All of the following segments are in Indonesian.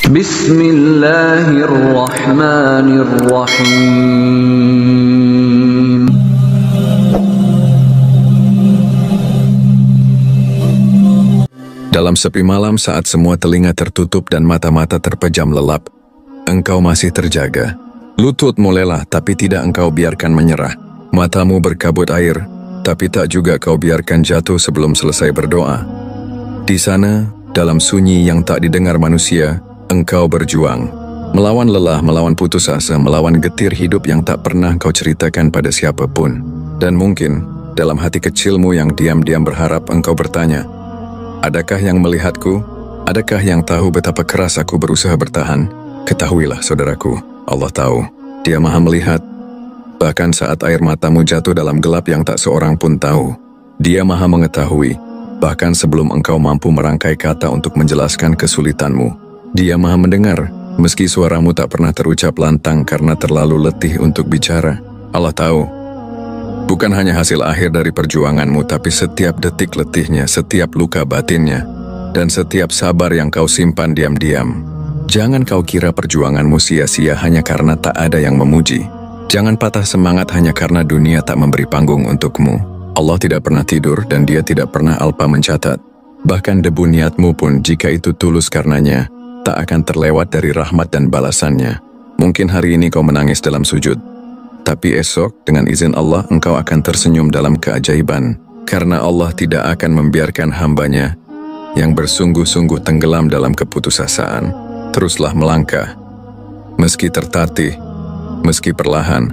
Bismillahirrahmanirrahim. Dalam sepi malam saat semua telinga tertutup dan mata-mata terpejam lelap, engkau masih terjaga. Lututmu lelah tapi tidak engkau biarkan menyerah. Matamu berkabut air, tapi tak juga kau biarkan jatuh sebelum selesai berdoa. Di sana, dalam sunyi yang tak didengar manusia, engkau berjuang. Melawan lelah, melawan putus asa, melawan getir hidup yang tak pernah kau ceritakan pada siapapun. Dan mungkin, dalam hati kecilmu yang diam-diam berharap engkau bertanya, adakah yang melihatku? Adakah yang tahu betapa keras aku berusaha bertahan? Ketahuilah saudaraku, Allah tahu. Dia Maha melihat. Bahkan saat air matamu jatuh dalam gelap yang tak seorang pun tahu. Dia Maha mengetahui. Bahkan sebelum engkau mampu merangkai kata untuk menjelaskan kesulitanmu. Dia Maha mendengar, meski suaramu tak pernah terucap lantang karena terlalu letih untuk bicara. Allah tahu. Bukan hanya hasil akhir dari perjuanganmu, tapi setiap detik letihnya, setiap luka batinnya, dan setiap sabar yang kau simpan diam-diam. Jangan kau kira perjuanganmu sia-sia hanya karena tak ada yang memuji. Jangan patah semangat hanya karena dunia tak memberi panggung untukmu. Allah tidak pernah tidur dan Dia tidak pernah alpa mencatat. Bahkan debu niatmu pun jika itu tulus karenanya, tak akan terlewat dari rahmat dan balasannya. Mungkin hari ini kau menangis dalam sujud, tapi esok dengan izin Allah engkau akan tersenyum dalam keajaiban. Karena Allah tidak akan membiarkan hambanya yang bersungguh-sungguh tenggelam dalam keputusasaan. Teruslah melangkah, meski tertatih, meski perlahan,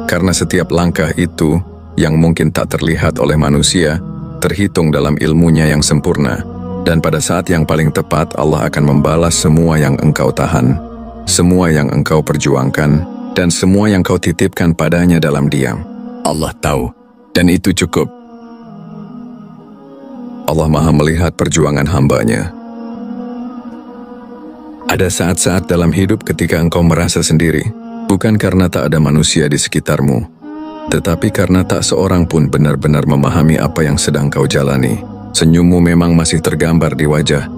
karena setiap langkah itu yang mungkin tak terlihat oleh manusia, terhitung dalam ilmunya yang sempurna. Dan pada saat yang paling tepat Allah akan membalas semua yang engkau tahan, semua yang engkau perjuangkan, dan semua yang kau titipkan padanya dalam diam. Allah tahu, dan itu cukup. Allah Maha melihat perjuangan hambanya. Ada saat-saat dalam hidup ketika engkau merasa sendiri, bukan karena tak ada manusia di sekitarmu, tetapi karena tak seorang pun benar-benar memahami apa yang sedang kau jalani. Senyummu memang masih tergambar di wajah,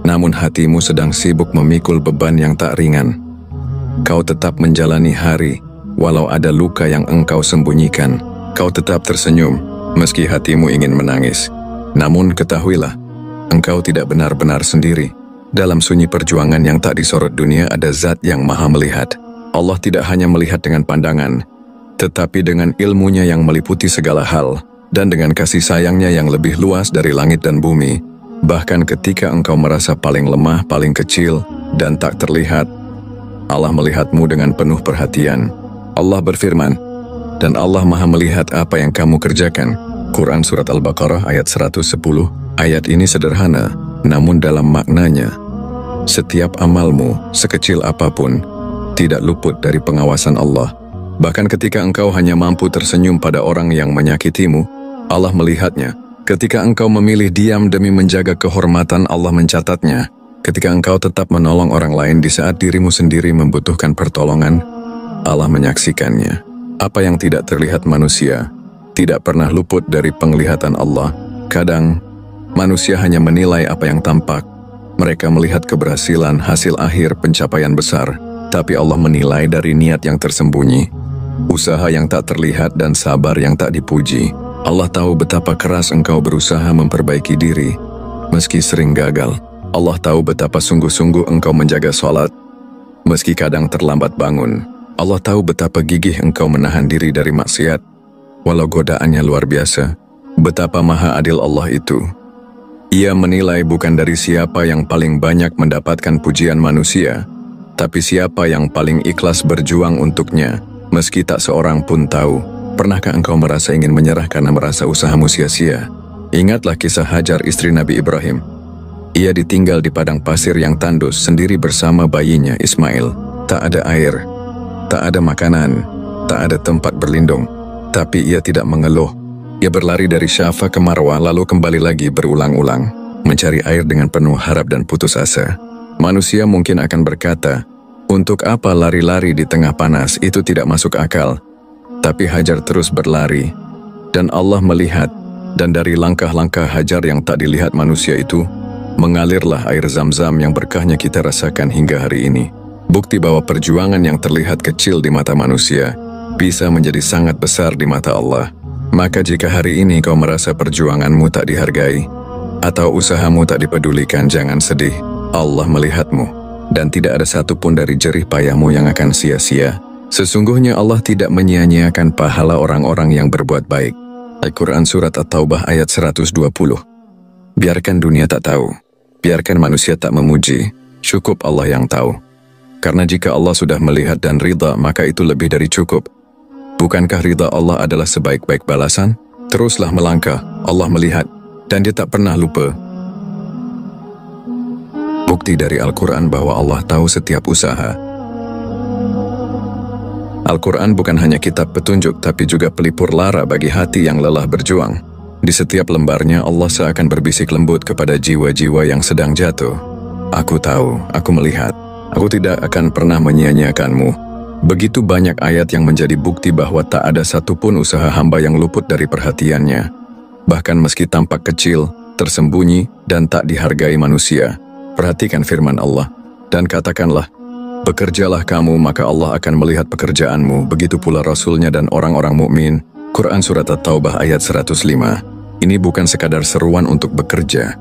namun hatimu sedang sibuk memikul beban yang tak ringan. Kau tetap menjalani hari, walau ada luka yang engkau sembunyikan. Kau tetap tersenyum, meski hatimu ingin menangis. Namun ketahuilah, engkau tidak benar-benar sendiri. Dalam sunyi perjuangan yang tak disorot dunia ada zat yang Maha melihat. Allah tidak hanya melihat dengan pandangan, tetapi dengan ilmunya yang meliputi segala hal, dan dengan kasih sayangnya yang lebih luas dari langit dan bumi. Bahkan ketika engkau merasa paling lemah, paling kecil, dan tak terlihat, Allah melihatmu dengan penuh perhatian. Allah berfirman, dan Allah Maha melihat apa yang kamu kerjakan. Quran Surat Al-Baqarah ayat 110. Ayat ini sederhana, namun dalam maknanya, setiap amalmu, sekecil apapun, tidak luput dari pengawasan Allah. Bahkan ketika engkau hanya mampu tersenyum pada orang yang menyakitimu, Allah melihatnya. Ketika engkau memilih diam demi menjaga kehormatan, Allah mencatatnya. Ketika engkau tetap menolong orang lain di saat dirimu sendiri membutuhkan pertolongan, Allah menyaksikannya. Apa yang tidak terlihat manusia, tidak pernah luput dari penglihatan Allah. Kadang, manusia hanya menilai apa yang tampak. Mereka melihat keberhasilan, hasil akhir, pencapaian besar. Tapi Allah menilai dari niat yang tersembunyi, usaha yang tak terlihat dan sabar yang tak dipuji. Allah tahu betapa keras engkau berusaha memperbaiki diri, meski sering gagal. Allah tahu betapa sungguh-sungguh engkau menjaga sholat, meski kadang terlambat bangun. Allah tahu betapa gigih engkau menahan diri dari maksiat, walau godaannya luar biasa. Betapa maha adil Allah itu. Ia menilai bukan dari siapa yang paling banyak mendapatkan pujian manusia, tapi siapa yang paling ikhlas berjuang untuknya, meski tak seorang pun tahu. Pernahkah engkau merasa ingin menyerah karena merasa usahamu sia-sia? Ingatlah kisah Hajar istri Nabi Ibrahim. Ia ditinggal di padang pasir yang tandus sendiri bersama bayinya Ismail. Tak ada air, tak ada makanan, tak ada tempat berlindung. Tapi ia tidak mengeluh. Ia berlari dari Syafa ke Marwah lalu kembali lagi berulang-ulang, mencari air dengan penuh harap dan putus asa. Manusia mungkin akan berkata, untuk apa lari-lari di tengah panas, itu tidak masuk akal. Tapi Hajar terus berlari, dan Allah melihat, dan dari langkah-langkah Hajar yang tak dilihat manusia itu, Mengalirlah air Zam-Zam yang berkahnya kita rasakan hingga hari ini. Bukti bahwa perjuangan yang terlihat kecil di mata manusia bisa menjadi sangat besar di mata Allah. Maka jika hari ini kau merasa perjuanganmu tak dihargai atau usahamu tak dipedulikan, jangan sedih. Allah melihatmu dan tidak ada satupun dari jerih payahmu yang akan sia-sia. Sesungguhnya Allah tidak menyia-nyiakan pahala orang-orang yang berbuat baik. Al-Quran Surat At-Taubah ayat 120. Biarkan dunia tak tahu, biarkan manusia tak memuji, cukup Allah yang tahu. Karena jika Allah sudah melihat dan ridha, maka itu lebih dari cukup. Bukankah ridha Allah adalah sebaik-baik balasan? Teruslah melangkah, Allah melihat, dan Dia tak pernah lupa. Bukti dari Al-Quran bahwa Allah tahu setiap usaha. Al-Quran bukan hanya kitab petunjuk, tapi juga pelipur lara bagi hati yang lelah berjuang. Di setiap lembarnya Allah seakan berbisik lembut kepada jiwa-jiwa yang sedang jatuh. Aku tahu, aku melihat. Aku tidak akan pernah menyia-nyiakanmu. Begitu banyak ayat yang menjadi bukti bahwa tak ada satupun usaha hamba yang luput dari perhatiannya. Bahkan meski tampak kecil, tersembunyi, dan tak dihargai manusia. Perhatikan firman Allah, dan katakanlah, bekerjalah kamu maka Allah akan melihat pekerjaanmu, begitu pula Rasulnya dan orang-orang mukmin. Quran Surat At-Taubah ayat 105. Ini bukan sekadar seruan untuk bekerja.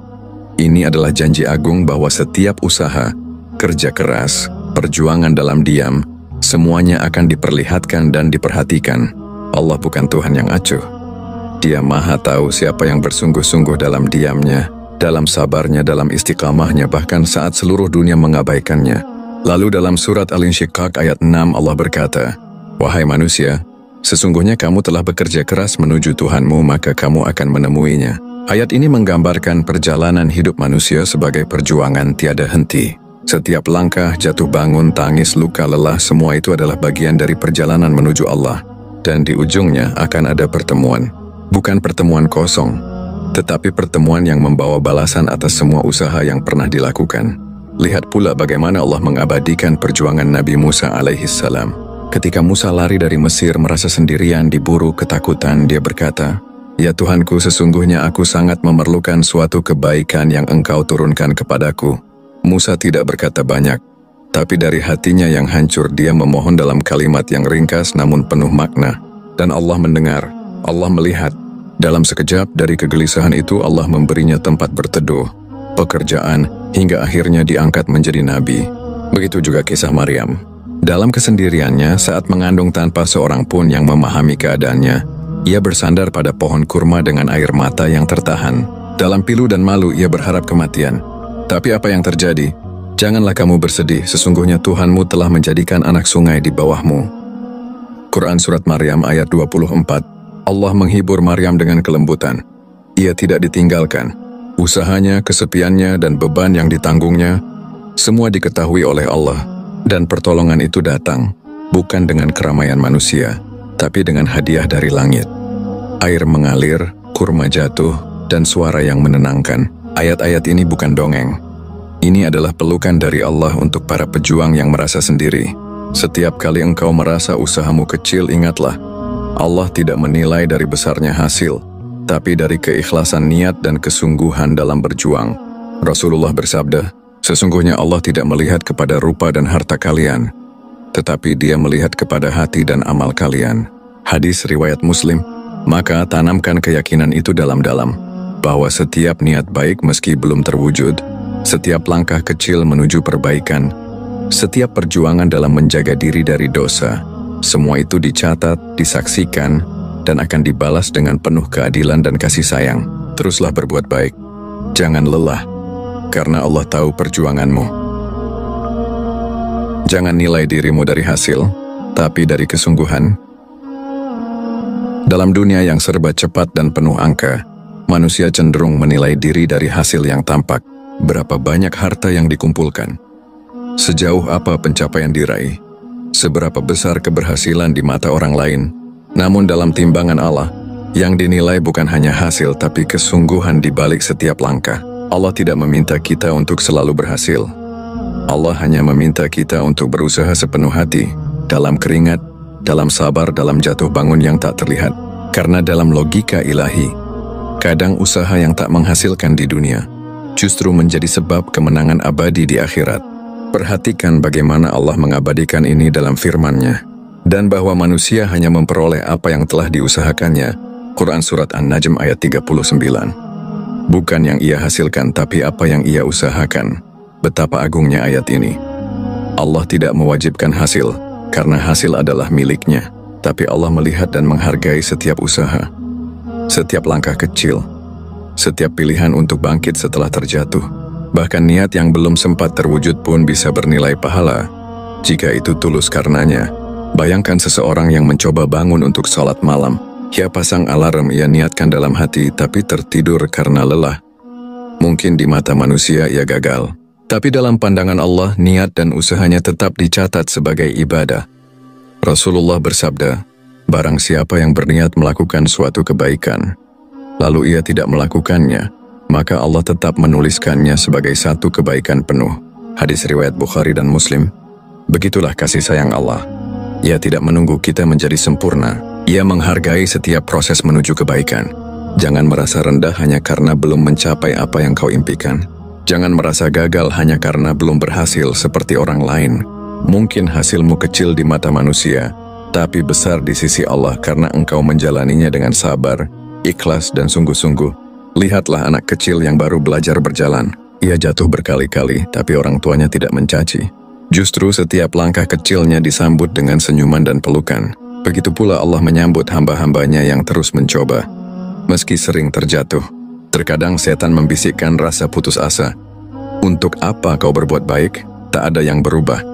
Ini adalah janji agung bahwa setiap usaha, kerja keras, perjuangan dalam diam, semuanya akan diperlihatkan dan diperhatikan. Allah bukan Tuhan yang acuh. Dia Maha tahu siapa yang bersungguh-sungguh dalam diamnya, dalam sabarnya, dalam istiqamahnya, bahkan saat seluruh dunia mengabaikannya. Lalu dalam surat Al-Insyiqaq ayat 6 Allah berkata, "Wahai manusia, sesungguhnya kamu telah bekerja keras menuju Tuhanmu, maka kamu akan menemuinya." Ayat ini menggambarkan perjalanan hidup manusia sebagai perjuangan tiada henti. Setiap langkah, jatuh bangun, tangis, luka, lelah, semua itu adalah bagian dari perjalanan menuju Allah. Dan di ujungnya akan ada pertemuan. Bukan pertemuan kosong, tetapi pertemuan yang membawa balasan atas semua usaha yang pernah dilakukan. Lihat pula bagaimana Allah mengabadikan perjuangan Nabi Musa alaihissalam. Ketika Musa lari dari Mesir merasa sendirian, diburu ketakutan, dia berkata, "Ya Tuhanku, sesungguhnya aku sangat memerlukan suatu kebaikan yang Engkau turunkan kepadaku." Musa tidak berkata banyak, tapi dari hatinya yang hancur dia memohon dalam kalimat yang ringkas namun penuh makna. Dan Allah mendengar, Allah melihat. Dalam sekejap dari kegelisahan itu Allah memberinya tempat berteduh, pekerjaan, hingga akhirnya diangkat menjadi nabi. Begitu juga kisah Maryam. Dalam kesendiriannya saat mengandung tanpa seorang pun yang memahami keadaannya, ia bersandar pada pohon kurma dengan air mata yang tertahan. Dalam pilu dan malu ia berharap kematian. Tapi apa yang terjadi? Janganlah kamu bersedih, sesungguhnya Tuhanmu telah menjadikan anak sungai di bawahmu. Quran Surat Maryam ayat 24. Allah menghibur Maryam dengan kelembutan. Ia tidak ditinggalkan. Usahanya, kesepiannya, dan beban yang ditanggungnya, semua diketahui oleh Allah. Dan pertolongan itu datang, bukan dengan keramaian manusia, tapi dengan hadiah dari langit. Air mengalir, kurma jatuh, dan suara yang menenangkan. Ayat-ayat ini bukan dongeng. Ini adalah pelukan dari Allah untuk para pejuang yang merasa sendiri. Setiap kali engkau merasa usahamu kecil, ingatlah, Allah tidak menilai dari besarnya hasil, tapi dari keikhlasan niat dan kesungguhan dalam berjuang. Rasulullah bersabda, "Sesungguhnya Allah tidak melihat kepada rupa dan harta kalian, tetapi Dia melihat kepada hati dan amal kalian." Hadis riwayat Muslim. Maka tanamkan keyakinan itu dalam-dalam, bahwa setiap niat baik meski belum terwujud, setiap langkah kecil menuju perbaikan, setiap perjuangan dalam menjaga diri dari dosa, semua itu dicatat, disaksikan, dan akan dibalas dengan penuh keadilan dan kasih sayang. Teruslah berbuat baik. Jangan lelah, karena Allah tahu perjuanganmu. Jangan nilai dirimu dari hasil, tapi dari kesungguhan. Dalam dunia yang serba cepat dan penuh angka, manusia cenderung menilai diri dari hasil yang tampak. Berapa banyak harta yang dikumpulkan? Sejauh apa pencapaian diraih? Seberapa besar keberhasilan di mata orang lain? Namun dalam timbangan Allah, yang dinilai bukan hanya hasil tapi kesungguhan di balik setiap langkah. Allah tidak meminta kita untuk selalu berhasil. Allah hanya meminta kita untuk berusaha sepenuh hati, dalam keringat, dalam sabar, dalam jatuh bangun yang tak terlihat. Karena dalam logika ilahi, kadang usaha yang tak menghasilkan di dunia justru menjadi sebab kemenangan abadi di akhirat. Perhatikan bagaimana Allah mengabadikan ini dalam firman-Nya, dan bahwa manusia hanya memperoleh apa yang telah diusahakannya. Quran Surat An-Najm ayat 39. Bukan yang ia hasilkan, tapi apa yang ia usahakan. Betapa agungnya ayat ini. Allah tidak mewajibkan hasil, karena hasil adalah miliknya. Tapi Allah melihat dan menghargai setiap usaha, setiap langkah kecil, setiap pilihan untuk bangkit setelah terjatuh. Bahkan niat yang belum sempat terwujud pun bisa bernilai pahala, jika itu tulus karenanya. Bayangkan seseorang yang mencoba bangun untuk sholat malam. Ia pasang alarm, ia niatkan dalam hati, tapi tertidur karena lelah. Mungkin di mata manusia ia gagal, tapi dalam pandangan Allah, niat dan usahanya tetap dicatat sebagai ibadah. Rasulullah bersabda, barang siapa yang berniat melakukan suatu kebaikan, lalu ia tidak melakukannya, maka Allah tetap menuliskannya sebagai satu kebaikan penuh. Hadis riwayat Bukhari dan Muslim. Begitulah kasih sayang Allah. Ia tidak menunggu kita menjadi sempurna. Ia menghargai setiap proses menuju kebaikan. Jangan merasa rendah hanya karena belum mencapai apa yang kau impikan. Jangan merasa gagal hanya karena belum berhasil seperti orang lain. Mungkin hasilmu kecil di mata manusia, tapi besar di sisi Allah karena engkau menjalaninya dengan sabar, ikhlas dan sungguh-sungguh. Lihatlah anak kecil yang baru belajar berjalan. Ia jatuh berkali-kali, tapi orang tuanya tidak mencaci. Justru setiap langkah kecilnya disambut dengan senyuman dan pelukan. Begitu pula Allah menyambut hamba-hambanya yang terus mencoba. Meski sering terjatuh, terkadang setan membisikkan rasa putus asa. Untuk apa kau berbuat baik? Tak ada yang berubah.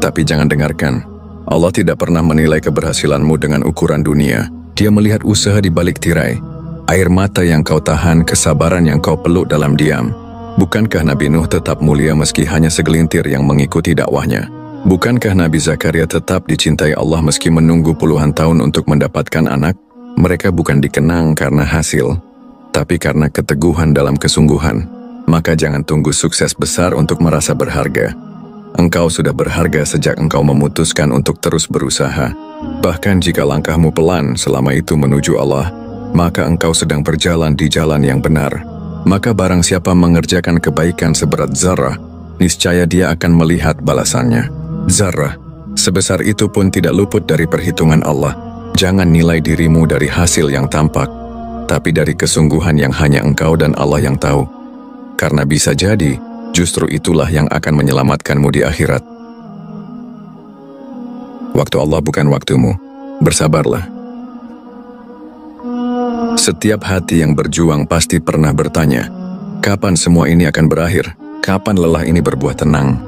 Tapi jangan dengarkan. Allah tidak pernah menilai keberhasilanmu dengan ukuran dunia. Dia melihat usaha di balik tirai, air mata yang kau tahan, kesabaran yang kau peluk dalam diam. Bukankah Nabi Nuh tetap mulia meski hanya segelintir yang mengikuti dakwahnya? Bukankah Nabi Zakaria tetap dicintai Allah meski menunggu puluhan tahun untuk mendapatkan anak? Mereka bukan dikenang karena hasil, tapi karena keteguhan dalam kesungguhan. Maka jangan tunggu sukses besar untuk merasa berharga. Engkau sudah berharga sejak engkau memutuskan untuk terus berusaha. Bahkan jika langkahmu pelan selama itu menuju Allah, maka engkau sedang berjalan di jalan yang benar. Maka barang siapa mengerjakan kebaikan seberat zarah, niscaya dia akan melihat balasannya. Zarah, sebesar itu pun tidak luput dari perhitungan Allah. Jangan nilai dirimu dari hasil yang tampak, tapi dari kesungguhan yang hanya engkau dan Allah yang tahu. Karena bisa jadi, justru itulah yang akan menyelamatkanmu di akhirat. Waktu Allah bukan waktumu. Bersabarlah. Setiap hati yang berjuang pasti pernah bertanya, kapan semua ini akan berakhir? Kapan lelah ini berbuah tenang?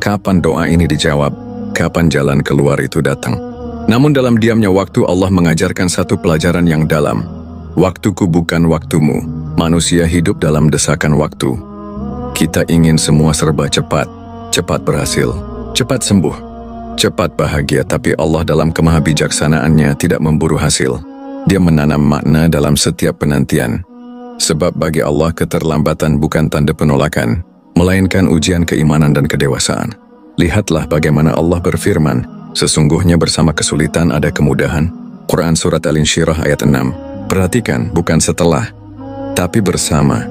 Kapan doa ini dijawab? Kapan jalan keluar itu datang? Namun dalam diamnya waktu, Allah mengajarkan satu pelajaran yang dalam. Waktuku bukan waktumu. Manusia hidup dalam desakan waktu. Kita ingin semua serba cepat, cepat berhasil, cepat sembuh, cepat bahagia, tapi Allah dalam kemahabijaksanaannya tidak memburu hasil. Dia menanam makna dalam setiap penantian. Sebab bagi Allah keterlambatan bukan tanda penolakan, melainkan ujian keimanan dan kedewasaan. Lihatlah bagaimana Allah berfirman, sesungguhnya bersama kesulitan ada kemudahan. Quran Surat Al-Insyirah ayat 6. Perhatikan, bukan setelah, tapi bersama.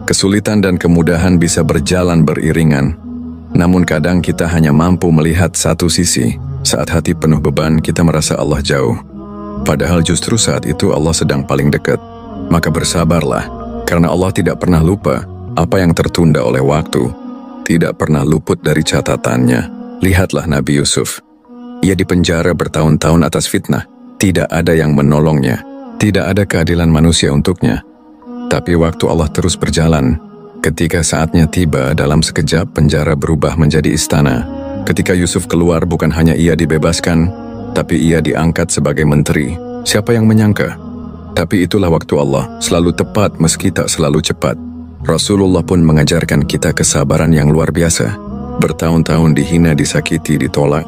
Kesulitan dan kemudahan bisa berjalan beriringan. Namun kadang kita hanya mampu melihat satu sisi. Saat hati penuh beban, kita merasa Allah jauh. Padahal justru saat itu Allah sedang paling dekat. Maka bersabarlah, karena Allah tidak pernah lupa apa yang tertunda oleh waktu. Tidak pernah luput dari catatannya. Lihatlah Nabi Yusuf. Ia dipenjara bertahun-tahun atas fitnah. Tidak ada yang menolongnya. Tidak ada keadilan manusia untuknya. Tapi waktu Allah terus berjalan. Ketika saatnya tiba, dalam sekejap penjara berubah menjadi istana. Ketika Yusuf keluar, bukan hanya ia dibebaskan, tapi ia diangkat sebagai menteri. Siapa yang menyangka? Tapi itulah waktu Allah, selalu tepat meski tak selalu cepat. Rasulullah pun mengajarkan kita kesabaran yang luar biasa. Bertahun-tahun dihina, disakiti, ditolak.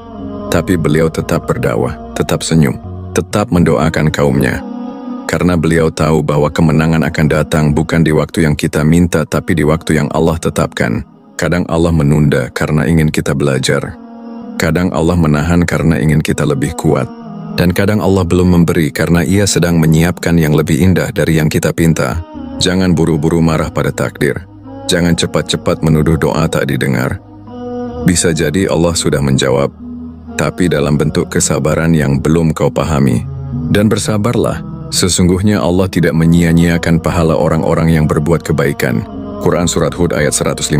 Tapi beliau tetap berdakwah, tetap senyum, tetap mendoakan kaumnya. Karena beliau tahu bahwa kemenangan akan datang bukan di waktu yang kita minta, tapi di waktu yang Allah tetapkan. Kadang Allah menunda karena ingin kita belajar. Kadang Allah menahan karena ingin kita lebih kuat. Dan kadang Allah belum memberi karena Ia sedang menyiapkan yang lebih indah dari yang kita pinta. Jangan buru-buru marah pada takdir. Jangan cepat-cepat menuduh doa tak didengar. Bisa jadi Allah sudah menjawab, tapi dalam bentuk kesabaran yang belum kau pahami. Dan bersabarlah, sesungguhnya Allah tidak menyia-nyiakan pahala orang-orang yang berbuat kebaikan. Quran Surat Hud ayat 115.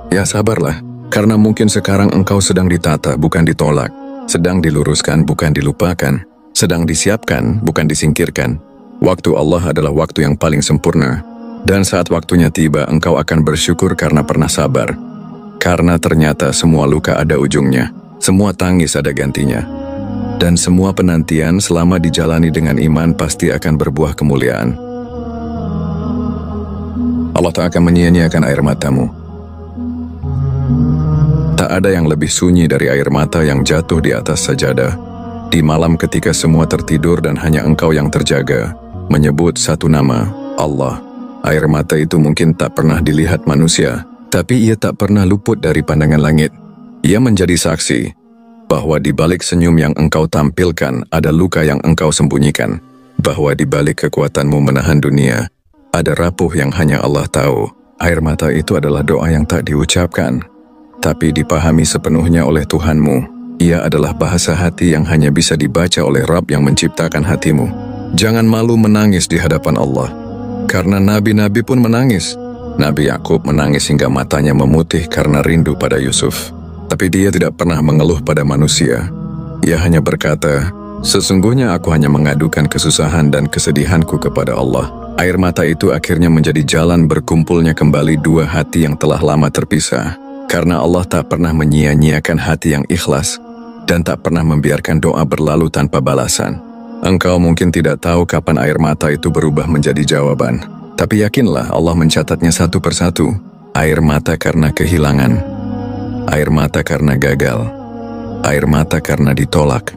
Ya sabarlah, karena mungkin sekarang engkau sedang ditata bukan ditolak, sedang diluruskan bukan dilupakan, sedang disiapkan bukan disingkirkan. Waktu Allah adalah waktu yang paling sempurna. Dan saat waktunya tiba, engkau akan bersyukur karena pernah sabar. Karena ternyata semua luka ada ujungnya, semua tangis ada gantinya. Dan semua penantian selama dijalani dengan iman pasti akan berbuah kemuliaan. Allah tak akan menyia-nyiakan air matamu. Tak ada yang lebih sunyi dari air mata yang jatuh di atas sajadah. Di malam ketika semua tertidur dan hanya engkau yang terjaga, menyebut satu nama, Allah. Air mata itu mungkin tak pernah dilihat manusia, tapi ia tak pernah luput dari pandangan langit. Ia menjadi saksi bahwa di balik senyum yang engkau tampilkan ada luka yang engkau sembunyikan, bahwa di balik kekuatanmu menahan dunia ada rapuh yang hanya Allah tahu. Air mata itu adalah doa yang tak diucapkan, tapi dipahami sepenuhnya oleh Tuhanmu. Ia adalah bahasa hati yang hanya bisa dibaca oleh Rabb yang menciptakan hatimu. Jangan malu menangis di hadapan Allah. Karena nabi-nabi pun menangis. Nabi Yakub menangis hingga matanya memutih karena rindu pada Yusuf. Tapi dia tidak pernah mengeluh pada manusia. Ia hanya berkata, sesungguhnya aku hanya mengadukan kesusahan dan kesedihanku kepada Allah. Air mata itu akhirnya menjadi jalan berkumpulnya kembali dua hati yang telah lama terpisah. Karena Allah tak pernah menyia-nyiakan hati yang ikhlas dan tak pernah membiarkan doa berlalu tanpa balasan. Engkau mungkin tidak tahu kapan air mata itu berubah menjadi jawaban. Tapi yakinlah Allah mencatatnya satu persatu. Air mata karena kehilangan. Air mata karena gagal. Air mata karena ditolak.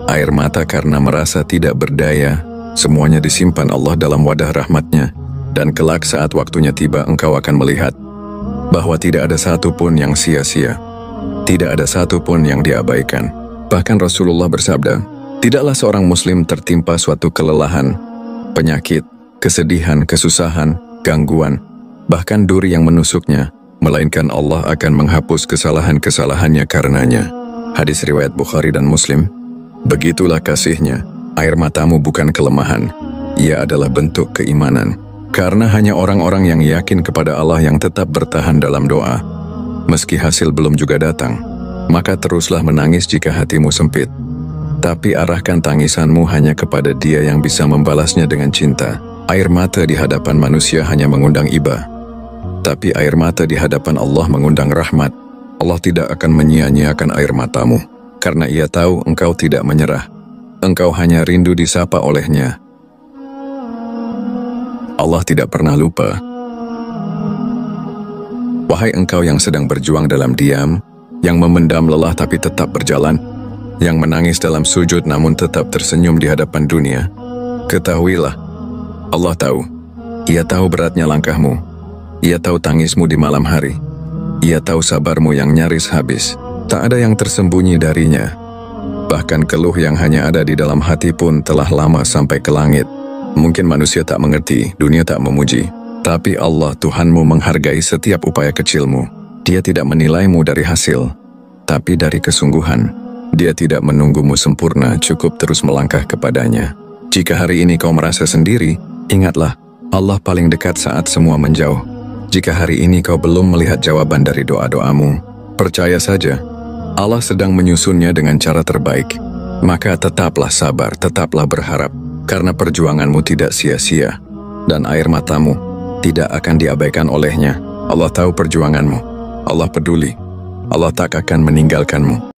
Air mata karena merasa tidak berdaya. Semuanya disimpan Allah dalam wadah rahmatnya. Dan kelak saat waktunya tiba engkau akan melihat bahwa tidak ada satu pun yang sia-sia. Tidak ada satu pun yang diabaikan. Bahkan Rasulullah bersabda, tidaklah seorang muslim tertimpa suatu kelelahan, penyakit, kesedihan, kesusahan, gangguan, bahkan duri yang menusuknya, melainkan Allah akan menghapus kesalahan-kesalahannya karenanya. Hadis riwayat Bukhari dan Muslim. Begitulah kasihnya, air matamu bukan kelemahan, ia adalah bentuk keimanan. Karena hanya orang-orang yang yakin kepada Allah yang tetap bertahan dalam doa. Meski hasil belum juga datang, maka teruslah menangis jika hatimu sempit. Tapi arahkan tangisanmu hanya kepada Dia yang bisa membalasnya dengan cinta. Air mata di hadapan manusia hanya mengundang iba. Tapi air mata di hadapan Allah mengundang rahmat. Allah tidak akan menyia-nyiakan air matamu, karena Ia tahu engkau tidak menyerah. Engkau hanya rindu disapa oleh-Nya. Allah tidak pernah lupa. Wahai engkau yang sedang berjuang dalam diam, yang memendam lelah tapi tetap berjalan, yang menangis dalam sujud namun tetap tersenyum di hadapan dunia, ketahuilah, Allah tahu. Ia tahu beratnya langkahmu. Ia tahu tangismu di malam hari. Ia tahu sabarmu yang nyaris habis. Tak ada yang tersembunyi darinya. Bahkan keluh yang hanya ada di dalam hati pun telah lama sampai ke langit. Mungkin manusia tak mengerti, dunia tak memuji. Tapi Allah Tuhanmu menghargai setiap upaya kecilmu. Dia tidak menilaimu dari hasil, tapi dari kesungguhan. Dia tidak menunggumu sempurna, cukup terus melangkah kepadanya. Jika hari ini kau merasa sendiri, ingatlah, Allah paling dekat saat semua menjauh. Jika hari ini kau belum melihat jawaban dari doa-doamu, percaya saja, Allah sedang menyusunnya dengan cara terbaik. Maka tetaplah sabar, tetaplah berharap, karena perjuanganmu tidak sia-sia, dan air matamu tidak akan diabaikan oleh-Nya. Allah tahu perjuanganmu, Allah peduli, Allah tak akan meninggalkanmu.